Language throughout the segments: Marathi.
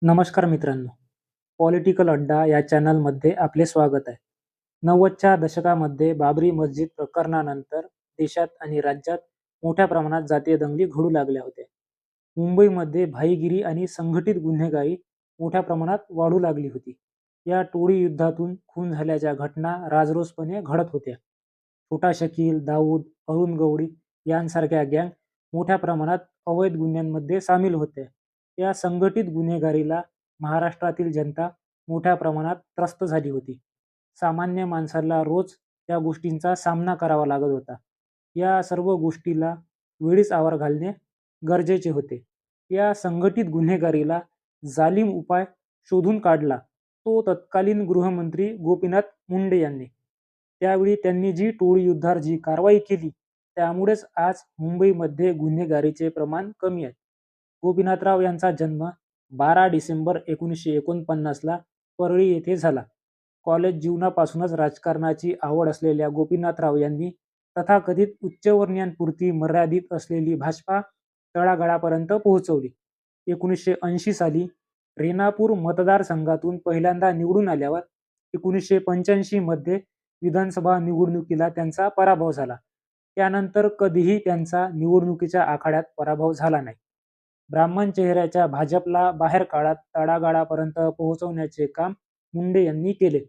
नमस्कार मित्रांनो, पॉलिटिकल अड्डा या चॅनलमध्ये आपले स्वागत आहे. 90च्या दशकामध्ये बाबरी मस्जिद प्रकरणानंतर देशात आणि राज्यात मोठ्या प्रमाणात जातीय दंगली घडू लागल्या होत्या. मुंबईमध्ये भाईगिरी आणि संघटित गुन्हेगारी मोठ्या प्रमाणात वाढू लागली होती. या टोळी युद्धातून खून झाल्याच्या घटना राजरोसपणे घडत होत्या. छोटा शकील, दाऊद, अरुण गवळी यांसारख्या गँग मोठ्या प्रमाणात अवैध गुन्ह्यांमध्ये सामील होत्या. या संघटित गुन्हेगारीला महाराष्ट्रातील जनता मोठ्या प्रमाणात त्रस्त झाली होती. सामान्य माणसाला रोज या गोष्टींचा सामना करावा लागत होता. या सर्व गोष्टीला वेळीच आवर घालणे गरजेचे होते. या संघटित गुन्हेगारीला जालीम उपाय शोधून काढला तो तत्कालीन गृहमंत्री गोपीनाथ मुंडे यांनी. त्यावेळी त्यांनी जी टोळी युद्धावर जी कारवाई केली त्यामुळेच आज मुंबईमध्ये गुन्हेगारीचे प्रमाण कमी आहे. गोपीनाथराव यांचा जन्म 12 डिसेंबर 1949ला परळी येथे झाला. कॉलेज जीवनापासूनच राजकारणाची आवड असलेल्या गोपीनाथराव यांनी तथाकथित उच्चवर्णीयांपुरती मर्यादित असलेली भाजपा तळागाळापर्यंत पोहोचवली. 1980 साली रेणापूर मतदारसंघातून पहिल्यांदा निवडून आल्यावर 1985 मध्ये विधानसभा निवडणुकीला त्यांचा पराभव झाला. त्यानंतर कधीही त्यांचा निवडणुकीच्या आखाड्यात पराभव झाला नाही. ब्राह्मण चेहऱ्याच्या भाजपला बाहेर काळात तळागाळापर्यंत पोहोचवण्याचे काम मुंडे यांनी केले.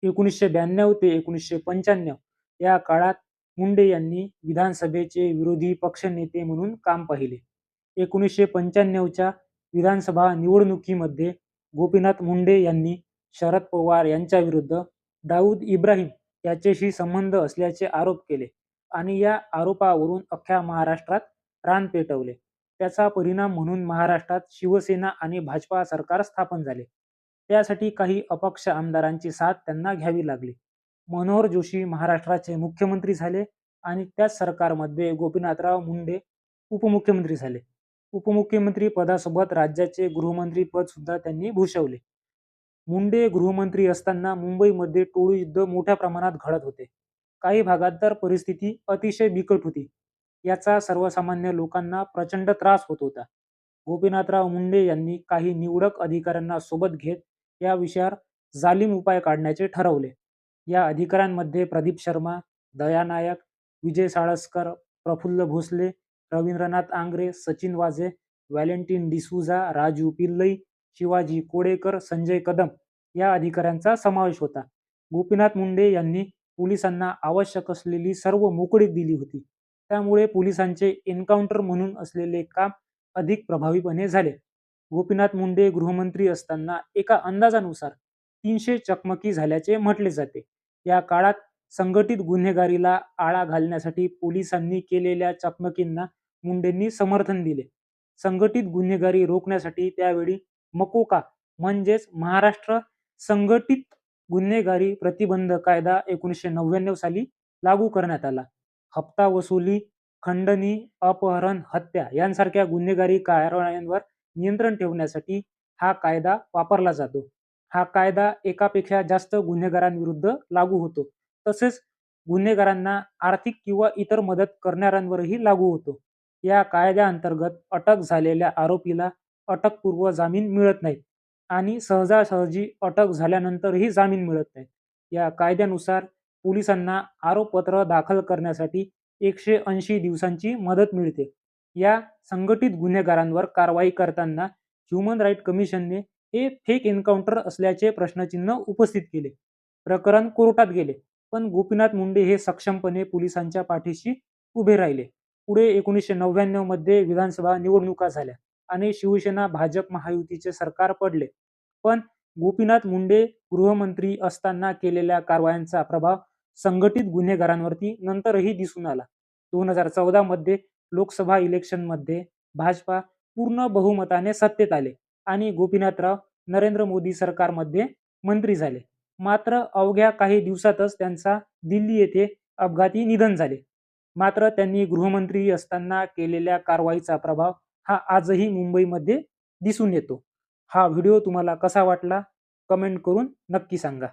1992 ते 1995 या काळात मुंडे यांनी विधानसभेचे विरोधी पक्षनेते म्हणून काम पाहिले. 1995च्या विधानसभा निवडणुकीमध्ये गोपीनाथ मुंडे यांनी शरद पवार यांच्याविरुद्ध दाऊद इब्राहिम याच्याशी संबंध असल्याचे आरोप केले आणि या आरोपावरून अख्ख्या महाराष्ट्रात रान पेटवले. त्याचा परिणाम म्हणून महाराष्ट्रात शिवसेना आणि भाजपा सरकार स्थापन झाले. त्यासाठी काही अपक्ष आमदारांची साथ त्यांना घ्यावी लागली. मनोहर जोशी महाराष्ट्राचे मुख्यमंत्री झाले आणि त्याच सरकारमध्ये गोपीनाथराव मुंडे उपमुख्यमंत्री झाले. उपमुख्यमंत्री पदासोबत राज्याचे गृहमंत्री पद सुद्धा त्यांनी भूषवले. मुंडे गृहमंत्री असताना मुंबईमध्ये टोळी युद्ध मोठ्या प्रमाणात घडत होते. काही भागात तर परिस्थिती अतिशय बिकट होती. याचा सर्वसामान्य लोकांना प्रचंड त्रास होत होता. गोपीनाथराव मुंडे यांनी काही निवडक अधिकाऱ्यांना सोबत घेत या विषयावर जालीम उपाय काढण्याचे ठरवले. या अधिकाऱ्यांमध्ये प्रदीप शर्मा, दया नायक, विजय साळसकर, प्रफुल्ल भोसले, रवींद्रनाथ आंग्रे, सचिन वाझे, व्हॅलेंटिन डिसूजा, राजू पिल्लई, शिवाजी कोडेकर, संजय कदम या अधिकाऱ्यांचा समावेश होता. गोपीनाथ मुंडे यांनी पोलिसांना आवश्यक असलेली सर्व मोकळीक दिली होती. त्यामुळे पोलिसांचे एन्काउंटर म्हणून असलेले काम अधिक प्रभावीपणे झाले. गोपीनाथ मुंडे गृहमंत्री असताना एका अंदाजानुसार 300 चकमकी झाल्याचे म्हटले जाते. या काळात संघटित गुन्हेगारीला आळा घालण्यासाठी पोलिसांनी केलेल्या चकमकींना मुंडेंनी समर्थन दिले. संघटित गुन्हेगारी रोखण्यासाठी त्यावेळी मकोका म्हणजेच महाराष्ट्र संघटित गुन्हेगारी प्रतिबंध कायदा 1999 साली लागू करण्यात आला. हप्ता वसुली, खंडणी, अपहरण, हत्या यांसारख्या गुन्हेगारी कारवायांवर नियंत्रण ठेवण्यासाठी हा कायदा वापरला जातो. हा कायदा एकापेक्षा जास्त गुन्हेगारांविरुद्ध लागू होतो. तसेच गुन्हेगारांना आर्थिक किंवा इतर मदत करणाऱ्यांवरही लागू होतो. या कायद्याअंतर्गत अटक झालेल्या आरोपीला अटकपूर्व जामीन मिळत नाही आणि सहजासहजी अटक झाल्यानंतरही जामीन मिळत नाही. या कायद्यानुसार पोलिसांना आरोपपत्र दाखल करण्यासाठी 180 दिवसांची मदत मिळते. या संघटित गुन्हेगारांवर कारवाई करताना ह्युमन राईट कमिशनने हे फेक एन्काउंटर असल्याचे प्रश्नचिन्ह उपस्थित केले. प्रकरण कोर्टात गेले, पण गोपीनाथ मुंडे हे सक्षमपणे पोलिसांच्या पाठीशी उभे राहिले. पुढे 1999 मध्ये विधानसभा निवडणुका झाल्या आणि शिवसेना भाजप महायुतीचे सरकार पडले. पण गोपीनाथ मुंडे गृहमंत्री असताना केलेल्या कारवायांचा प्रभाव संघटित गुन्हेगारांवरती नंतरही दिसून आला. 2014 मध्ये लोकसभा इलेक्शनमध्ये भाजपा पूर्ण बहुमताने सत्तेत आले आणि गोपीनाथराव नरेंद्र मोदी सरकारमध्ये मंत्री झाले. मात्र अवघ्या काही दिवसातच त्यांचा दिल्ली येथे अपघाती निधन झाले. मात्र त्यांनी गृहमंत्री असताना केलेल्या कारवाईचा प्रभाव हा आजही मुंबईमध्ये दिसून येतो. हा व्हिडिओ तुम्हाला कसा वाटला कमेंट करून नक्की सांगा.